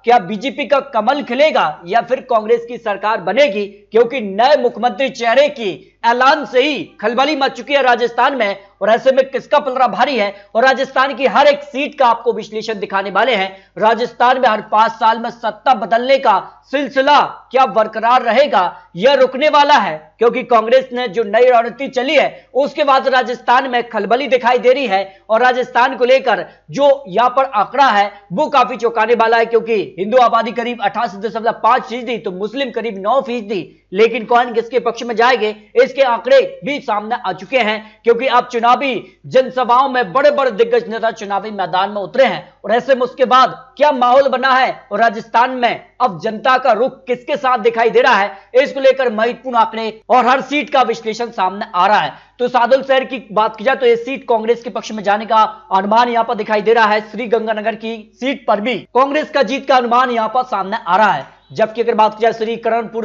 क्या बीजेपी का कमल खिलेगा या फिर कांग्रेस की सरकार बनेगी, क्योंकि नए मुख्यमंत्री चेहरे की ऐलान से ही खलबली मच चुकी है राजस्थान में। और ऐसे में किसका पलड़ा भारी है, और राजस्थान की हर एक सीट का आपको विश्लेषण दिखाने वाले हैं। राजस्थान में हर 5 साल में सत्ता बदलने का सिलसिला क्या बरकरार रहेगा या रुकने वाला है, क्योंकि कांग्रेस ने जो नई रणनीति चली है उसके बाद राजस्थान में खलबली दिखाई दे रही है। और राजस्थान को लेकर जो यहां पर आंकड़ा है वो काफी चौंकाने वाला है, क्योंकि हिंदू आबादी करीब 88.5% तो मुस्लिम करीब 9%। लेकिन कौन किसके पक्ष में जाएंगे इसके आंकड़े भी सामने आ चुके हैं, क्योंकि अब चुनावी जनसभाओं में बड़े बड़े दिग्गज नेता चुनावी मैदान में उतरे हैं। और ऐसे में उसके बाद क्या माहौल बना है और राजस्थान में अब जनता का रुख किसके साथ दिखाई दे रहा है, इसको लेकर महत्वपूर्ण आंकड़े और हर सीट का विश्लेषण सामने आ रहा है। तो सादुल शहर की बात की जाए तो यह सीट कांग्रेस के पक्ष में जाने का अनुमान यहां पर दिखाई दे रहा है। श्रीगंगानगर की सीट पर भी कांग्रेस का जीत का अनुमान यहां पर सामने आ रहा है। जबकि अगर बात की जाए श्रीकरणपुर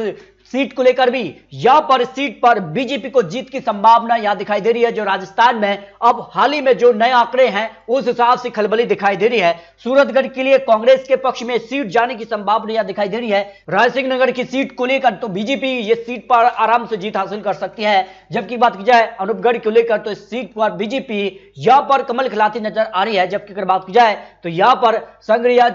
सीट को लेकर भी यहां पर सीट पर बीजेपी को जीत की संभावना यहां दिखाई दे रही है। जो राजस्थान में अब हाल ही में जो नए आंकड़े हैं उस हिसाब से खलबली दिखाई दे रही है। सूरतगढ़ के लिए कांग्रेस के पक्ष में सीट जाने की संभावना यहां दिखाई दे रही है। रायसिंह नगर की सीट को लेकर तो बीजेपी ये सीट पर आराम से जीत हासिल कर सकती है। जबकि बात की जाए अनूपगढ़ को लेकर तो इस सीट पर बीजेपी यहां पर कमल खिलाती नजर आ रही है। जबकि अगर बात की जाए तो यहां पर संग्रिया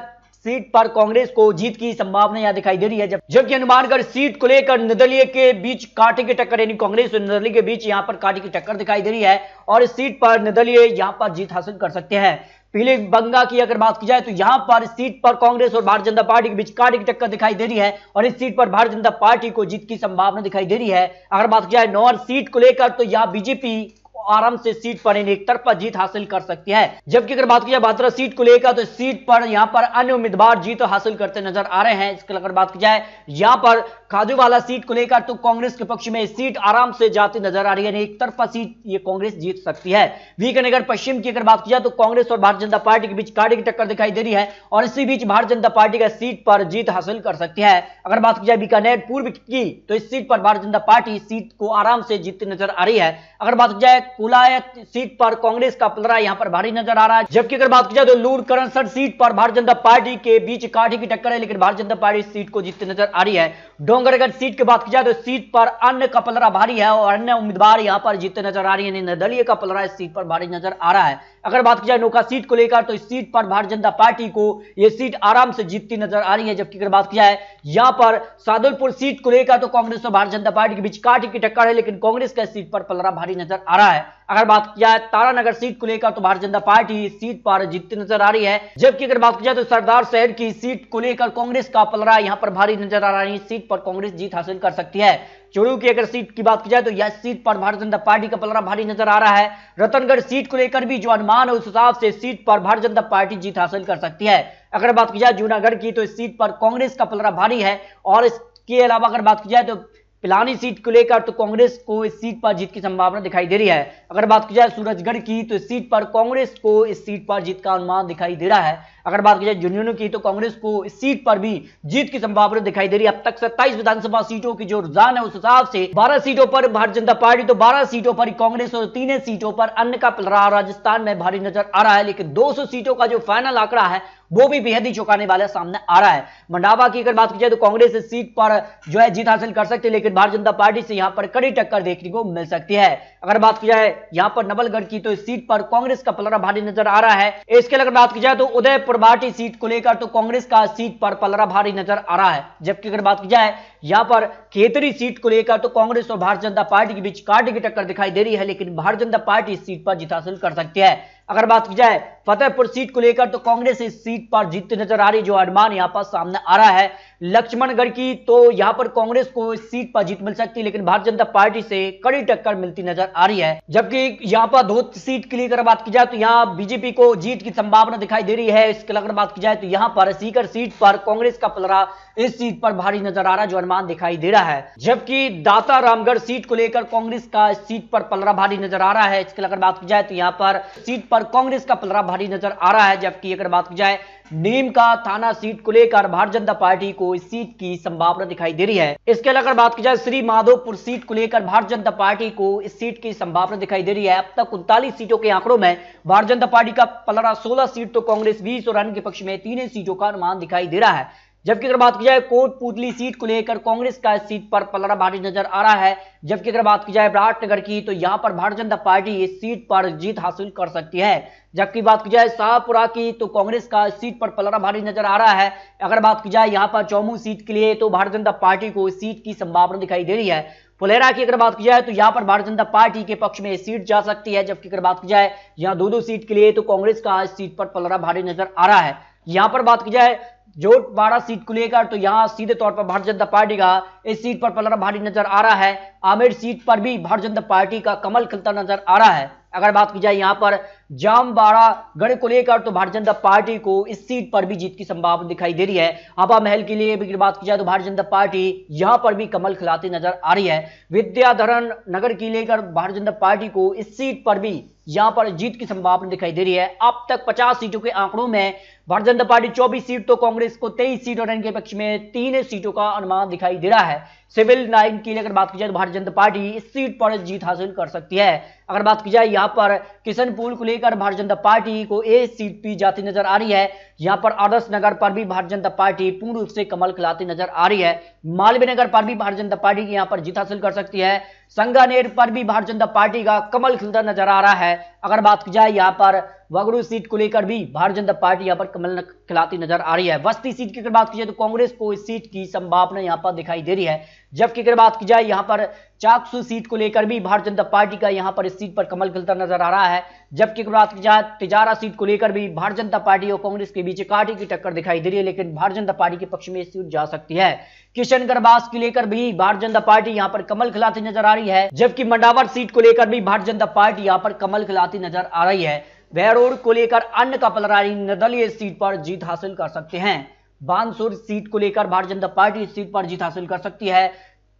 सीट पर कांग्रेस को जीत की संभावना यहां दिखाई दे रही है। जबकि हनुमानगढ़ सीट को लेकर निर्दलीय के बीच कांटे की टक्कर, यानी कांग्रेस और निर्दलीय के बीच यहां पर कांटे की टक्कर दिखाई दे रही है और इस सीट पर निर्दलीय यहां पर जीत हासिल कर सकते हैं। पीली बंगा की अगर बात की जाए तो यहां पर सीट पर कांग्रेस और भारतीय जनता पार्टी के बीच कांटे की टक्कर दिखाई दे रही है और इस सीट पर भारतीय जनता पार्टी को जीत की संभावना दिखाई दे रही है। अगर बात की जाए नौर सीट को लेकर तो यहां बीजेपी आराम से सीट पर एक तरफा जीत हासिल कर सकती है। जबकि अगर बात की जाए बात्रा सीट को लेकर तो सीट पर यहां पर अन्य उम्मीदवार जीत हासिल करते नजर आ रहे हैं। इसके अगर बात की जाए यहां पर खाजूवाला सीट को लेकर तो कांग्रेस के पक्ष में सीट आराम से जाती नजर आ रही है, एक तरफा सीट ये कांग्रेस जीत सकती है। वीकनगर पश्चिम की अगर बात की जाए तो कांग्रेस और भारतीय जनता पार्टी के बीच कांटे की टक्कर दिखाई दे रही है और इसी बीच भारतीय जनता पार्टी का सीट पर जीत हासिल कर सकती है। अगर बात की जाए बीकानेर पूर्व की तो इस सीट पर भारतीय जनता पार्टी सीट को आराम से जीतती नजर आ रही है। अगर बात की जाए कुलायत सीट पर कांग्रेस का पलड़ा यहां पर भारी नजर आ रहा है। जबकि अगर बात की जाए तो लूणकरणसर सीट पर भारतीय जनता पार्टी के बीच कांटे की टक्कर है, लेकिन भारतीय जनता पार्टी सीट को जीतती नजर आ रही है। डोंगरगढ़ सीट की बात की जाए तो सीट पर अन्य का पलड़ा भारी है और अन्य उम्मीदवार यहां पर जीतते नजर आ रही है। निर्दलीय का पलड़ा इस सीट पर भारी नजर आ रहा है। अगर बात की जाए नौका सीट को लेकर तो इस सीट पर भारतीय जनता पार्टी को यह सीट आराम से जीतती नजर आ रही है। जबकि अगर बात की जाए यहां पर सादुलपुर सीट को लेकर तो कांग्रेस और भारतीय जनता पार्टी के बीच कांटे की टक्कर है, लेकिन कांग्रेस का सीट पर पलड़ा भारी नजर आ रहा है। अगर बात की जाए तारानगर सीट को लेकर तो भारतीय जनता पार्टी सीट पर जीतती नजर आ रही है। जबकि अगर बात की जाए तो सरदार शहर की सीट को लेकर कांग्रेस का पलड़ा यहां पर भारी नजर आ रहा है, सीट पर कांग्रेस जीत हासिल कर सकती है। चुरू की अगर सीट की बात की जाए तो यह सीट पर भारतीय जनता पार्टी का पलड़ा भारी नजर आ रहा है। रतनगढ़ सीट को लेकर भी जो अनुमान है उस हिसाब से सीट पर भारतीय जनता पार्टी जीत हासिल कर सकती है। अगर बात की जाए जूनागढ़ की तो इस सीट पर कांग्रेस का पलड़ा भारी है और इसके अलावा अगर बात की जाए तो पिलानी सीट को लेकर तो कांग्रेस को इस सीट पर जीत की संभावना दिखाई दे रही है। अगर बात की जाए सूरजगढ़ की तो इस सीट पर कांग्रेस को इस सीट पर जीत का अनुमान दिखाई दे रहा है। अगर बात की जाए झुंझुनू की तो कांग्रेस को इस सीट पर भी जीत की संभावना दिखाई दे रही है। अब तक 27 विधानसभा सीटों की जो रुझान है उस हिसाब से 12 सीटों पर भारतीय जनता पार्टी तो 12 सीटों पर कांग्रेस और 3 सीटों पर अन्य का पलड़ा राजस्थान में भारी नजर आ रहा है। लेकिन 200 सीटों का जो फाइनल आंकड़ा है वो भी बेहद ही चौंकाने वाला सामने आ रहा है। मंडावा की अगर बात की जाए तो कांग्रेस इस सीट पर जो है जीत हासिल कर सकती है, लेकिन भारतीय जनता पार्टी से यहां पर कड़ी टक्कर देखने को मिल सकती है। अगर बात की जाए यहां पर नवलगढ़ की तो इस सीट पर कांग्रेस का पलड़ा भारी नजर आ रहा है। इसके अगर बात की जाए तो उदयपुर बाटी सीट को लेकर तो कांग्रेस का सीट पर पलड़ा भारी नजर आ रहा है। जबकि अगर बात की जाए यहां पर खेतरी सीट को लेकर तो कांग्रेस और भारतीय जनता पार्टी के बीच कांटे की टक्कर दिखाई दे रही है, लेकिन भारतीय जनता पार्टी इस सीट पर जीत हासिल कर सकती है। अगर बात की जाए फतेहपुर सीट को लेकर तो कांग्रेस इस सीट पर जीतती नजर आ रही, जो अनुमान यहां पर सामने आ रहा है। लक्ष्मणगढ़ की तो यहां पर कांग्रेस को इस सीट पर जीत मिल सकती है, लेकिन भारतीय जनता पार्टी से कड़ी टक्कर मिलती नजर आ रही है। जबकि यहां पर धोत सीट के लिए अगर बात की जाए तो यहां बीजेपी को जीत की संभावना दिखाई दे रही है। इसके अगर बात की जाए तो यहां पर सीकर सीट पर कांग्रेस का पलड़ा इस सीट पर भारी नजर आ रहा है, जो अनुमान दिखाई दे रहा है। जबकि दाता रामगढ़ सीट को लेकर कांग्रेस का इस सीट पर पलड़ा भारी नजर आ रहा है। इसके अगर बात की जाए तो यहां पर सीट पर कांग्रेस का पलड़ा भारी नजर आ रहा है। जबकि अगर बात की जाए नीम का थाना सीट को लेकर भारतीय जनता पार्टी को इस सीट की संभावना दिखाई दे रही है। इसके अलावा अगर बात की जाए श्री माधोपुर सीट को लेकर भारतीय जनता पार्टी को इस सीट की संभावना दिखाई दे रही है। अब तक 39 सीटों के आंकड़ों में भारतीय जनता पार्टी का पलड़ा 16 सीट तो कांग्रेस 20 और अन्य के पक्ष में 3 सीटों का अनुमान दिखाई दे रहा है। जबकि अगर बात की जाए कोटपुतली सीट को लेकर कांग्रेस का इस सीट पर पलड़ा भारी नजर आ रहा है। जबकि अगर बात की जाए विराटनगर की तो यहां पर भारतीय जनता पार्टी इस सीट पर जीत हासिल कर सकती है। जबकि बात की जाए शाहपुरा की तो कांग्रेस का इस सीट पर पलड़ा भारी नजर आ रहा है। अगर बात की जाए यहां पर चौमू सीट के लिए तो भारतीय जनता पार्टी को इस सीट की संभावना दिखाई दे रही है। फुलेरा की अगर बात की जाए तो यहां पर भारतीय जनता पार्टी के पक्ष में सीट जा सकती है। जबकि अगर बात की जाए यहां दो सीट के लिए तो कांग्रेस का इस सीट पर पलड़ा भारी नजर आ रहा है। यहां पर बात की जाए जोटवाड़ा सीट को लेकर तो यहां सीधे तौर पर भारतीय जनता पार्टी का इस सीट पर पलड़ा भारी नजर आ रहा है। आमेर सीट पर भी भारतीय जनता पार्टी का कमल खिलता नजर आ रहा है। अगर बात की जाए यहां पर जामबाड़ा गढ़ को लेकर तो भारतीय जनता पार्टी को इस सीट पर भी जीत की संभावना दिखाई दे रही है। हवा महल के लिए भी बात की जाए तो भारतीय जनता पार्टी यहां पर भी कमल खिलाती नजर आ रही है। विद्याधरण नगर की लेकर भारतीय जनता पार्टी को इस सीट पर भी यहां पर जीत की संभावना दिखाई दे रही है। अब तक 50 सीटों के आंकड़ों में भारतीय जनता पार्टी 24 सीट तो कांग्रेस को 23 सीट और इनके पक्ष में 3 सीटों का अनुमान दिखाई दे रहा है। सिविल लाइन की अगर बात की जाए तो भारतीय जनता पार्टी इस सीट पर जीत हासिल कर सकती है। अगर बात की जाए यहां पर किशनपुर को लेकर भारतीय जनता पार्टी को ए सीट भी जाती नजर आ रही है। यहां पर आदर्श नगर पर भी भारतीय जनता पार्टी पूर्ण रूप से कमल खिलाती नजर आ रही है। मालवीय नगर पर भी भारतीय जनता पार्टी की यहां पर जीत हासिल कर सकती है। संगानेर पर भी भारतीय जनता पार्टी का कमल खिलता नजर आ रहा है। अगर बात की जाए यहां पर वगड़ू सीट को लेकर भी भारतीय जनता पार्टी यहां पर कमल खिलाती नजर आ रही है। बस्ती सीट की अगर बात की जाए तो कांग्रेस को इस सीट की संभावना यहां पर दिखाई दे रही है। जबकि अगर बात की जाए यहां पर चाकसू सीट को लेकर भी भारतीय जनता पार्टी का यहां पर इस सीट पर कमल खिलता नजर आ रहा है। जबकि अगर बात की जाए तिजारा सीट को लेकर भी भारतीय जनता पार्टी और कांग्रेस के बीच कांटे की टक्कर दिखाई दे रही है, लेकिन भारतीय जनता पार्टी के पक्ष में इस सीट जा सकती है। किशनगढ़ बास को लेकर भी भारतीय जनता पार्टी यहां पर कमल खिलाती नजर आ रही है। जबकि मंडावर सीट को लेकर भी भारतीय जनता पार्टी यहां पर कमल खिलाती नजर आ रही है। बहरोड को लेकर अन्य का पलड़ा निर्दलीय सीट पर जीत हासिल कर सकते हैं। बानसूर सीट को लेकर भारतीय जनता पार्टी इस सीट पर जीत हासिल कर सकती है।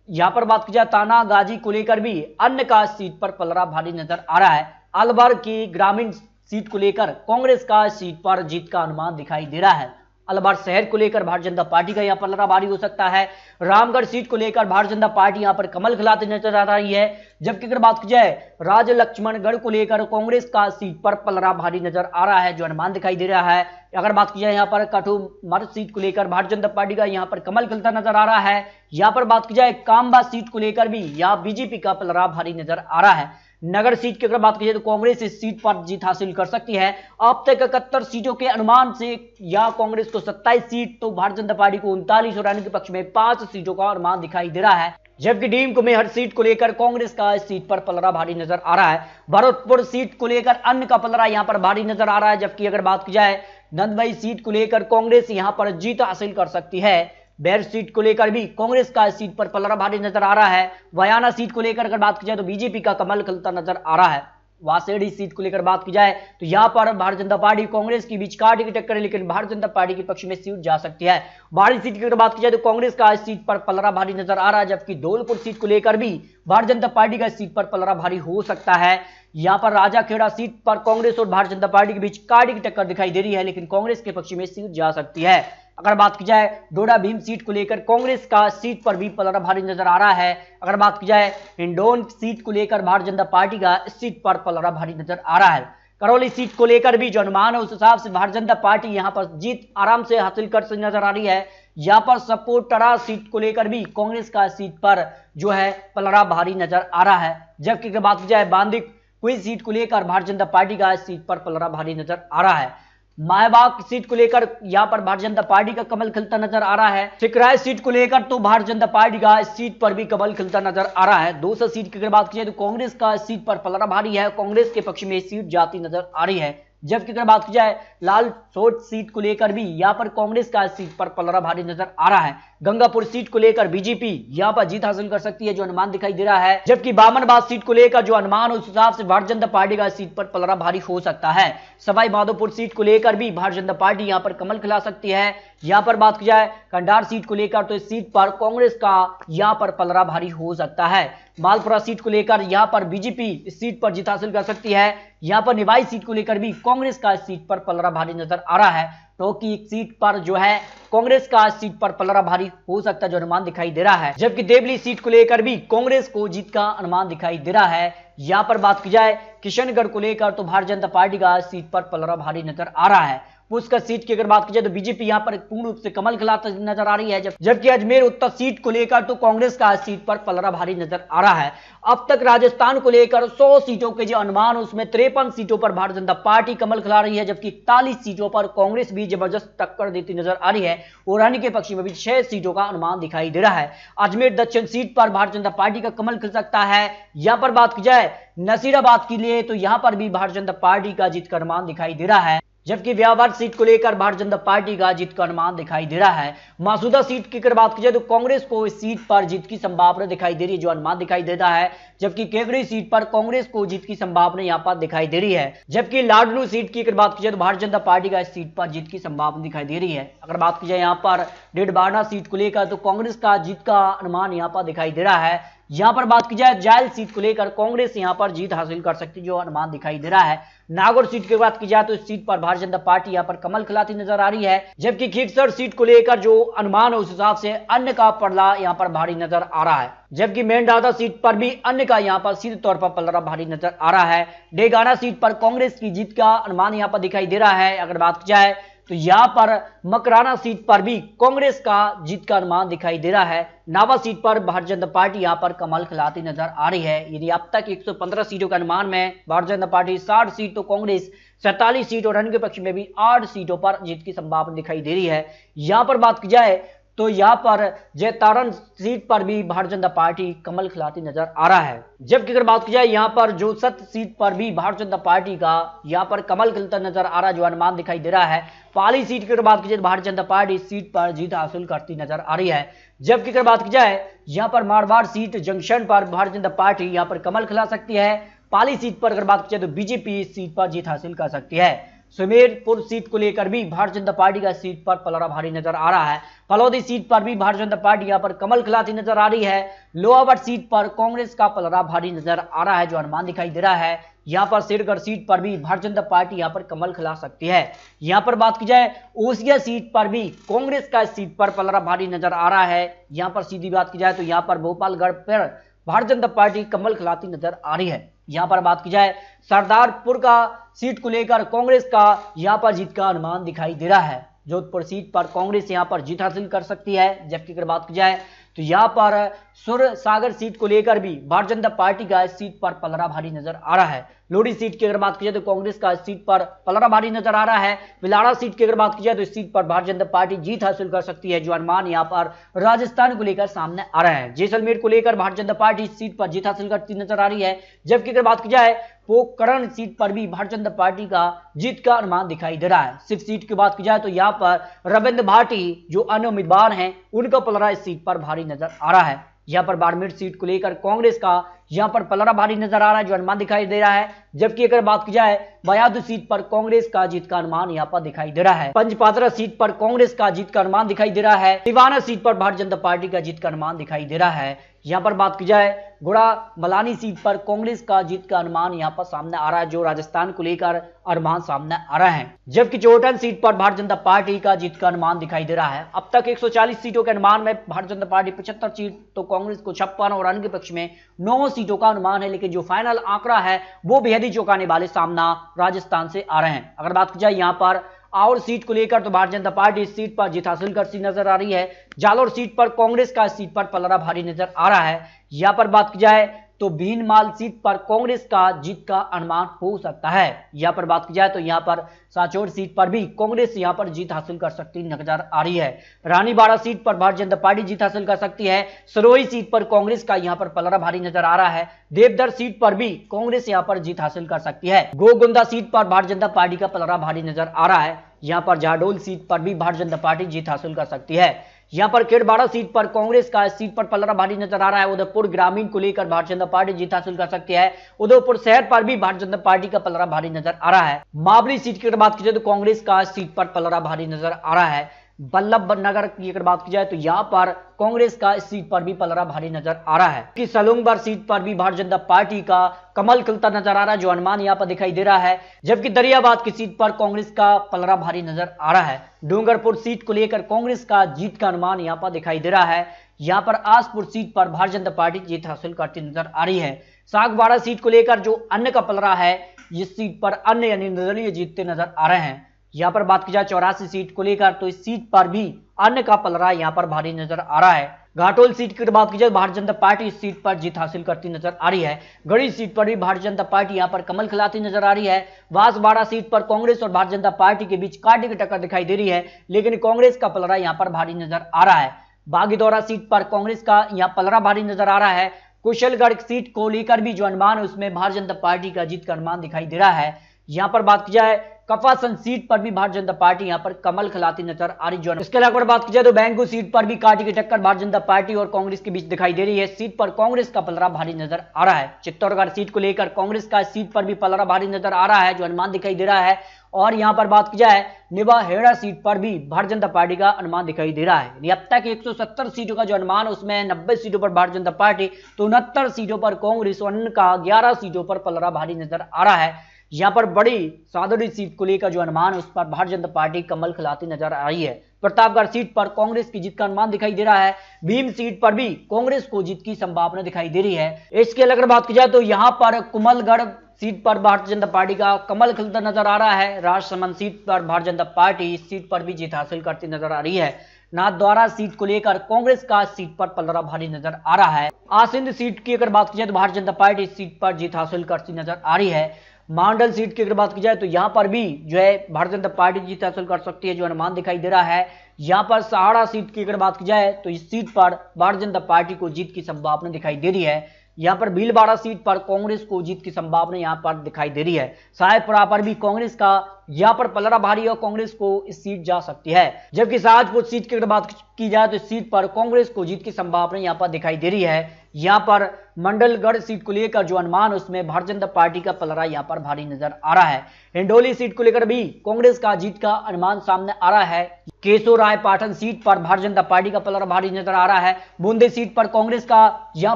यहां पर बात की जाए ताना गाजी को लेकर भी अन्य का सीट पर पलड़ा भारी नजर आ रहा है। अलवर की ग्रामीण सीट को लेकर कांग्रेस का सीट पर जीत का अनुमान दिखाई दे रहा है। अलवर शहर को लेकर भारतीय जनता पार्टी का यहां पलड़ा भारी हो सकता है। रामगढ़ सीट को लेकर भारतीय जनता पार्टी यहां पर कमल खिलाती नजर आ रही है। जबकि अगर बात की जाए राज लक्ष्मणगढ़ को लेकर कांग्रेस का सीट पर पलड़ा भारी नजर आ रहा है, जो अनुमान दिखाई दे रहा है। अगर बात की जाए यहां पर कठुमर सीट को लेकर भारतीय जनता पार्टी का यहां पर कमल खिलता नजर आ रहा है। यहां पर बात की जाए कांबा सीट को लेकर भी यहां बीजेपी का पलड़ा भारी नजर आ रहा है। नगर सीट की अगर बात की जाए तो कांग्रेस इस सीट पर जीत हासिल कर सकती है। अब तक 71 सीटों के अनुमान से या कांग्रेस को 27 सीट तो भारतीय जनता पार्टी को 39 और अन्य के पक्ष में 5 सीटों का अनुमान दिखाई दे रहा है। जबकि डीम को मेहर सीट को लेकर कांग्रेस का इस सीट पर पलड़ा भारी नजर आ रहा है। भरतपुर सीट को लेकर अन्य का पलड़ा यहां पर भारी नजर आ रहा है। जबकि अगर बात की जाए नंदवाई सीट को लेकर कांग्रेस यहां पर जीत हासिल कर सकती है। बैर सीट को लेकर भी कांग्रेस का सीट पर पलड़ा भारी नजर आ रहा है। वयाना सीट को लेकर अगर बात की जाए तो बीजेपी का कमल खिलता नजर आ रहा है। वासेड़ी सीट को लेकर बात की जाए तो यहां पर भारतीय जनता पार्टी कांग्रेस के बीच कांटे की टक्कर है, लेकिन भारतीय जनता पार्टी के पक्ष में सीट जा सकती है। बाड़ी सीट की अगर बात की जाए तो कांग्रेस का इस सीट पर पलड़ा भारी नजर आ रहा है। जबकि धौलपुर सीट को लेकर भी भारतीय जनता पार्टी का सीट पर पलड़ा भारी हो सकता है। यहां पर राजाखेड़ा सीट पर कांग्रेस और भारतीय जनता पार्टी के बीच कांटे की टक्कर दिखाई दे रही है, लेकिन कांग्रेस के पक्ष में सीट जा सकती है। अगर बात की जाए डोडा भीम सीट को लेकर कांग्रेस का सीट पर भी पलड़ा भारी नजर आ रहा है। अगर बात की जाए हिंडोन सीट को लेकर भारतीय जनता पार्टी का इस सीट पर पलड़ा भारी नजर आ रहा है। करौली सीट को लेकर भी जो अनुमान है उस हिसाब से भारतीय जनता पार्टी यहां पर जीत आराम से हासिल कर नजर आ रही है। यहां पर सपोटरा सीट को लेकर भी कांग्रेस का सीट पर जो है पलड़ा भारी नजर आ रहा है। जबकि अगर बात की जाए बांदिक कोई सीट को लेकर भारतीय जनता पार्टी का इस सीट पर पलड़ा भारी नजर आ रहा है। मायबाग सीट को लेकर यहां पर भारतीय जनता पार्टी का कमल खिलता नजर आ रहा है। सिकराय सीट को लेकर तो भारतीय जनता पार्टी का इस सीट पर भी कमल खिलता नजर आ रहा है। 200 सीट की अगर बात की जाए तो कांग्रेस का इस सीट पर पलड़ा भारी है। कांग्रेस के पक्ष में सीट जाती नजर आ रही है। जबकि अगर बात की जाए लाल सोट सीट को लेकर भी यहां पर कांग्रेस का सीट पर पलड़ा भारी नजर आ रहा है। गंगापुर सीट को लेकर बीजेपी यहां पर जीत हासिल कर सकती है, जो अनुमान दिखाई दे रहा है। जबकि बामनबाद सीट को लेकर जो अनुमान उस हिसाब से भारतीय जनता पार्टी का सीट पर पलड़ा भारी हो सकता है। सवाई माधोपुर सीट को लेकर भी भारतीय जनता पार्टी यहां पर कमल खिला सकती है। यहां पर बात की जाए कंडार सीट को लेकर तो इस सीट पर कांग्रेस का यहां पर पलड़ा भारी हो सकता है। मालपुरा सीट को लेकर यहां पर बीजेपी इस सीट पर जीत हासिल कर सकती है। यहां पर निवाई सीट को लेकर भी कांग्रेस का इस सीट पर पलड़ा भारी नजर आ रहा है, क्योंकि एक सीट पर जो है कांग्रेस का सीट पर पलड़ा भारी हो सकता है जो अनुमान दिखाई दे रहा है। जबकि देवली सीट को लेकर भी कांग्रेस को जीत का अनुमान दिखाई दे रहा है। यहां पर बात की जाए किशनगढ़ को लेकर तो भारतीय जनता पार्टी का सीट पर पलड़ा भारी नजर आ रहा है। पुष्कर सीट की अगर बात की जाए तो बीजेपी यहां पर पूर्ण रूप से कमल खिलाती नजर आ रही है, जबकि अजमेर उत्तर सीट को लेकर तो कांग्रेस का सीट पर पलड़ा भारी नजर आ रहा है। अब तक राजस्थान को लेकर 100 सीटों के जो अनुमान, उसमें 53 सीटों पर भारतीय जनता पार्टी कमल खिला रही है, जबकि 41 सीटों पर कांग्रेस भी जबरदस्त टक्कर देती नजर आ रही है और अन्य के पक्ष में भी 6 सीटों का अनुमान दिखाई दे रहा है। अजमेर दक्षिण सीट पर भारतीय जनता पार्टी का कमल खिल सकता है। यहां पर बात की जाए नसीराबाद के लिए तो यहां पर भी भारतीय जनता पार्टी का जीत का अनुमान दिखाई दे रहा है, जबकि व्यावर सीट को लेकर भारतीय जनता पार्टी का जीत का अनुमान दिखाई दे रहा है। मासूदा सीट की अगर बात की जाए तो कांग्रेस को इस सीट पर जीत की संभावना दिखाई दे रही है जो अनुमान दिखाई देता है, जबकि केवड़ी सीट पर कांग्रेस को जीत की संभावना यहां पर दिखाई दे रही है। जबकि लाडनू सीट की अगर बात की जाए तो भारतीय जनता पार्टी का इस सीट पर जीत की संभावना दिखाई दे रही है। अगर बात की जाए यहां पर डेडबाना सीट को लेकर तो कांग्रेस का जीत का अनुमान यहां पर दिखाई दे रहा है। यहां पर बात की जाए जायल सीट को लेकर कांग्रेस यहां पर जीत हासिल कर सकती है जो अनुमान दिखाई दे रहा है। नागौर सीट की बात की जाए तो इस सीट पर भारतीय जनता पार्टी यहां पर कमल खिलाती नजर आ रही है, जबकि खींचसर सीट को लेकर जो अनुमान है उस हिसाब से अन्य का पलड़ा यहां पर भारी नजर आ रहा है। जबकि मेंढादा सीट पर भी अन्य का यहां पर सीधे तौर पर पलड़ा भारी नजर आ रहा है। डेगाना सीट पर कांग्रेस की जीत का अनुमान यहां पर दिखाई दे रहा है। अगर बात की जाए तो यहां पर मकराना सीट पर भी कांग्रेस का जीत का अनुमान दिखाई दे रहा है। नावा सीट पर भारतीय जनता पार्टी यहां पर कमल खिलाती नजर आ रही है। यदि अब तक 115 सीटों के अनुमान में भारतीय जनता पार्टी 60 सीट तो कांग्रेस 47 सीट और अन्य के पक्ष में भी 8 सीटों पर जीत की संभावना दिखाई दे रही है। यहां पर बात की जाए तो यहां पर जैतारण सीट पर भी भारतीय जनता पार्टी कमल खिलाती नजर आ रहा है। जबकि अगर बात की जाए यहां पर जो सत सीट पर भी भारतीय जनता पार्टी का यहां पर कमल खिलता नजर आ रहा है जो अनुमान दिखाई दे रहा है। पाली सीट की अगर बात की जाए तो भारतीय जनता पार्टी इस सीट पर जीत हासिल करती नजर आ रही है। जबकि अगर बात की जाए यहां पर मारवाड़ सीट जंक्शन पर भारतीय जनता पार्टी यहां पर कमल खिला सकती है। पाली सीट पर अगर बात की जाए तो बीजेपी इस सीट पर जीत हासिल कर सकती है। सुमेरपुर सीट को लेकर भी भारतीय जनता पार्टी का सीट पर पलड़ा भारी नजर आ रहा है। फलौदी सीट पर भी भारतीय जनता पार्टी यहां पर कमल खिलाती नजर आ रही है। लोहावट सीट पर कांग्रेस का पलड़ा भारी नजर आ रहा है जो अनुमान दिखाई दे रहा है। यहां पर शेरगढ़ सीट पर भी भारतीय जनता पार्टी यहां पर कमल खिला सकती है। यहां पर बात की जाए ओसिया सीट पर भी कांग्रेस का सीट पर पलड़ा भारी नजर आ रहा है। यहां पर सीधी बात की जाए तो यहां पर भोपालगढ़ पर भारतीय जनता पार्टी कमल खिलाती नजर आ रही है। यहां पर बात की जाए सरदारपुर का सीट को लेकर कांग्रेस का यहां पर जीत का अनुमान दिखाई दे रहा है। जोधपुर सीट पर कांग्रेस यहां पर जीत हासिल कर सकती है। जबकि अगर बात की जाए तो यहां पर सुर सागर सीट को लेकर भी भारतीय जनता पार्टी का इस सीट पर पलड़ा भारी नजर आ रहा है। लोडी सीट की अगर बात की जाए तो कांग्रेस का इस सीट पर पलड़ा भारी नजर आ रहा है। विलाड़ा सीट की अगर बात की जाए तो इस सीट पर भारतीय जनता पार्टी जीत हासिल कर सकती है जो अनुमान यहां पर राजस्थान को लेकर सामने आ रहा है। जैसलमेर को लेकर भारतीय जनता पार्टी इस सीट पर जीत हासिल करती नजर आ रही है। जबकि अगर बात की जाए पोखरण सीट पर भी भारतीय जनता पार्टी का जीत का अनुमान दिखाई दे रहा है। 6 सीट की बात की जाए तो यहां पर रविंद्र भाटी जो अन्य उम्मीदवार हैं उनका पलड़ा इस सीट पर भारी नजर आ रहा है। यहां पर बाड़मेर सीट को लेकर कांग्रेस का यहां पर पलड़ा भारी नजर आ रहा है जो अनुमान दिखाई दे रहा है। जबकि अगर बात की जाए बयादू सीट पर कांग्रेस का जीत का अनुमान यहां पर दिखाई दे रहा है। पंचपात्रा सीट पर कांग्रेस का जीत का अनुमान दिखाई दे रहा है। दीवाना सीट पर भारतीय जनता पार्टी का जीत का अनुमान दिखाई दे रहा है। यहां पर बात की जाए गुड़ा मलानी सीट पर कांग्रेस का जीत का अनुमान यहां पर सामने आ रहा है जो राजस्थान को लेकर अनुमान सामने आ रहा है। जबकि चौटन सीट पर भारतीय जनता पार्टी का जीत का अनुमान दिखाई दे रहा है। अब तक 140 सीटों के अनुमान में भारतीय जनता पार्टी 75 सीट तो कांग्रेस को 56 और अन्य के पक्ष में 9 सीटों का अनुमान है, लेकिन जो फाइनल आंकड़ा है वो बेहद ही चौंकाने वाले सामना राजस्थान से आ रहे हैं। अगर बात की जाए यहां पर और सीट को लेकर तो भारतीय जनता पार्टी इस सीट पर जीत हासिल करती नजर आ रही है। जालोर सीट पर कांग्रेस का सीट पर पलड़ा भारी नजर आ रहा है। यहां पर बात की जाए तो भीनमाल सीट पर कांग्रेस का जीत का अनुमान हो सकता है। यहां पर बात की जाए तो यहां पर सांचौर सीट पर भी कांग्रेस यहां पर जीत हासिल कर सकती नजर आ रही है। रानीबाड़ा सीट पर भारतीय जनता पार्टी जीत हासिल कर सकती है। सरोई सीट पर कांग्रेस का यहां पर पलड़ा भारी नजर आ रहा है। देवधर सीट पर भी कांग्रेस यहां पर जीत हासिल कर सकती है। गोगुंदा सीट पर भारतीय जनता पार्टी का पलड़ा भारी नजर आ रहा है। यहां पर जाडोल सीट पर भी भारतीय जनता पार्टी जीत हासिल कर सकती है। यहां पर खेड़बाड़ा सीट पर कांग्रेस का सीट पर पलड़ा भारी नजर आ रहा है। उदयपुर ग्रामीण को लेकर भारतीय जनता पार्टी जीत हासिल कर सकती है। उदयपुर शहर पर भी भारतीय जनता पार्टी का पलड़ा भारी नजर आ रहा है। मावली सीट की बात की जाए तो कांग्रेस का सीट पर पलड़ा भारी नजर आ रहा है। बल्लभ नगर की अगर बात की जाए तो यहां पर कांग्रेस का इस सीट पर भी पलड़ा भारी नजर आ रहा है कि सलूंगबर सीट पर भी भारतीय जनता पार्टी का कमल खिलता नजर आ रहा है, जो अनुमान यहां पर दिखाई दे रहा है। जबकि दरियाबाद की सीट पर कांग्रेस का पलड़ा भारी नजर आ रहा है। डूंगरपुर सीट को लेकर कांग्रेस का जीत का अनुमान यहां पर दिखाई दे रहा है। यहां पर आसपुर सीट पर भारतीय जनता पार्टी जीत हासिल करती नजर आ रही है। सागवाड़ा सीट को लेकर जो अन्य का पलड़ा है, इस सीट पर अन्य यानी निर्दलीय जीतते नजर आ रहे हैं। यहां पर बात की जाए 84 सीट को लेकर तो इस सीट पर भी अन्य का पलड़ा यहां पर भारी नजर आ रहा है। घाटोल सीट की बात की जाए भारतीय जनता पार्टी इस सीट पर जीत हासिल करती नजर आ रही है। गढ़ी सीट पर भी भारतीय जनता पार्टी यहां पर कमल खिलाती नजर आ रही है। बांसवाड़ा सीट पर कांग्रेस और भारतीय जनता पार्टी के बीच कांटे की टक्कर दिखाई दे रही है, लेकिन कांग्रेस का पलड़ा यहां पर भारी नजर आ रहा है। बागीदौरा सीट पर कांग्रेस का यहां पलड़ा भारी नजर आ रहा है। कुशलगढ़ सीट को लेकर भी जो अनुमान है उसमें भारतीय जनता पार्टी का जीत का अनुमान दिखाई दे रहा है। यहां पर बात की जाए कफासन सीट पर भी भारतीय जनता पार्टी यहां पर कमल खिलाती नजर आ रही है। इसके अलावा बात की जाए तो बैंगू सीट पर भी कांटे की टक्कर भारतीय जनता पार्टी और कांग्रेस के बीच दिखाई दे रही है। सीट पर कांग्रेस का पलड़ा भारी नजर आ रहा है। चित्तौड़गढ़ सीट को लेकर कांग्रेस का सीट पर भी पलड़ा भारी नजर आ रहा है, जो अनुमान दिखाई दे रहा है। और यहां पर बात की जाए निवाहेड़ा सीट पर भी भारतीय जनता पार्टी का अनुमान दिखाई दे रहा है। अब तक 170 सीटों का जो अनुमान उसमें 90 सीटों पर भारतीय जनता पार्टी तो 69 सीटों पर कांग्रेस और अन्य का 11 सीटों पर पलड़ा भारी नजर आ रहा है। यहां पर बड़ी सादड़ी सीट को लेकर जो अनुमान है उस पर भारतीय जनता पार्टी कमल खिलाती नजर आ रही है। प्रतापगढ़ सीट पर कांग्रेस की जीत का अनुमान दिखाई दे रहा है। भीम सीट पर भी कांग्रेस को जीत की संभावना दिखाई दे रही है। इसके अगर बात की जाए तो यहां पर कुमलगढ़ सीट पर भारतीय जनता पार्टी का कमल खिलता नजर आ रहा है। राजसमंद सीट पर भारतीय जनता पार्टी इस सीट पर भी जीत हासिल करती नजर आ रही है। नाथद्वारा सीट को लेकर कांग्रेस का सीट पर पलड़ा भारी नजर आ रहा है। आसिंद सीट की अगर बात की जाए तो भारतीय जनता पार्टी इस सीट पर जीत हासिल करती नजर आ रही है। मांडल सीट की अगर बात की जाए तो यहां पर भी जो है भारतीय जनता पार्टी जीत हासिल कर सकती है, जो अनुमान दिखाई दे रहा है। यहां पर सहाड़ा सीट की अगर बात की जाए तो इस सीट पर भारतीय जनता पार्टी को जीत की संभावना दिखाई दे रही है। यहां पर भीलवाड़ा सीट पर कांग्रेस को जीत की संभावना यहां पर दिखाई दे रही है। साहेबपुरा पर भी कांग्रेस का यहां पर पलड़ा भारी और कांग्रेस को इस सीट जा सकती है। जबकि शाहजपुर सीट की अगर बात की जाए तो इस सीट पर कांग्रेस को जीत की संभावना यहां पर दिखाई दे रही है। यहां पर मंडलगढ़ सीट को लेकर जो अनुमान उसमें भारतीय जनता पार्टी का पलड़ा यहां पर भारी नजर आ रहा है। हिंडोली सीट को लेकर भी कांग्रेस का जीत का अनुमान सामने आ रहा है। केशोराय पाटन सीट पर भारतीय जनता पार्टी का पलड़ा भारी नजर आ रहा है। बूंदी सीट पर कांग्रेस का यहां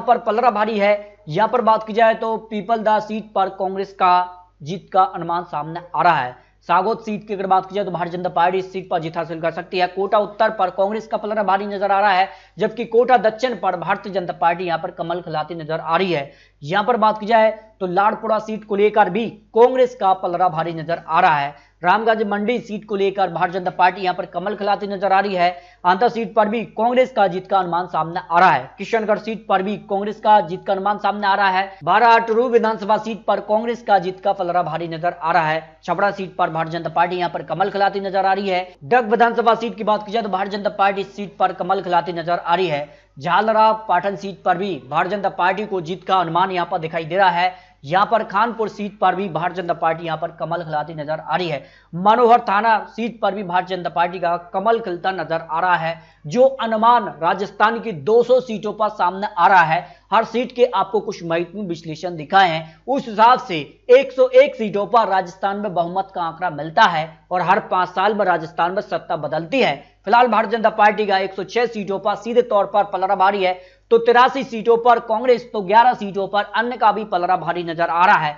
पर पलड़ा भारी है। यहां पर बात की जाए तो पीपलदा सीट पर कांग्रेस का जीत का अनुमान सामने आ रहा है। सागौत सीट की अगर बात की जाए तो भारतीय जनता पार्टी इस सीट पर जीत हासिल कर सकती है। कोटा उत्तर पर कांग्रेस का पलड़ा भारी नजर आ रहा है, जबकि कोटा दक्षिण पर भारतीय जनता पार्टी यहां पर कमल खिलाती नजर आ रही है। यहां पर बात की जाए तो लाड़पुरा सीट को लेकर भी कांग्रेस का पलड़ा भारी नजर आ रहा है। रामगंज मंडी सीट को लेकर भारतीय जनता पार्टी यहां पर कमल खिलाती नजर आ रही है। आंता सीट पर भी कांग्रेस का जीत का अनुमान सामने आ रहा है। किशनगढ़ सीट पर भी कांग्रेस का जीत का अनुमान सामने आ रहा है। बाराटरू विधानसभा सीट पर कांग्रेस का जीत का पलड़ा भारी नजर आ रहा है। छपरा सीट पर भारतीय जनता पार्टी यहां पर कमल खिलाती नजर आ रही है। डग विधानसभा सीट की बात की जाए तो भारतीय जनता पार्टी इस सीट पर कमल खिलाती नजर आ रही है। झालरा पाटन सीट पर भी भारतीय जनता पार्टी को जीत का अनुमान यहां पर दिखाई दे रहा है। यहां पर खानपुर सीट पर भी भारतीय जनता पार्टी यहां पर कमल खिलाती नजर आ रही है। मनोहर थाना सीट पर भी भारतीय जनता पार्टी का कमल खिलता नजर आ रहा है। जो अनुमान राजस्थान की 200 सीटों पर सामने आ रहा है, हर सीट के आपको कुछ महत्वपूर्ण विश्लेषण दिखाए हैं, उस हिसाब से 101 सीटों पर राजस्थान में बहुमत का आंकड़ा मिलता है और हर 5 साल में राजस्थान में सत्ता बदलती है। फिलहाल भारतीय जनता पार्टी का 106 सीटों पर सीधे तौर पर पलड़ा भारी है, तो 83 सीटों पर कांग्रेस तो 11 सीटों पर अन्य का भी पलड़ा भारी नजर आ रहा है।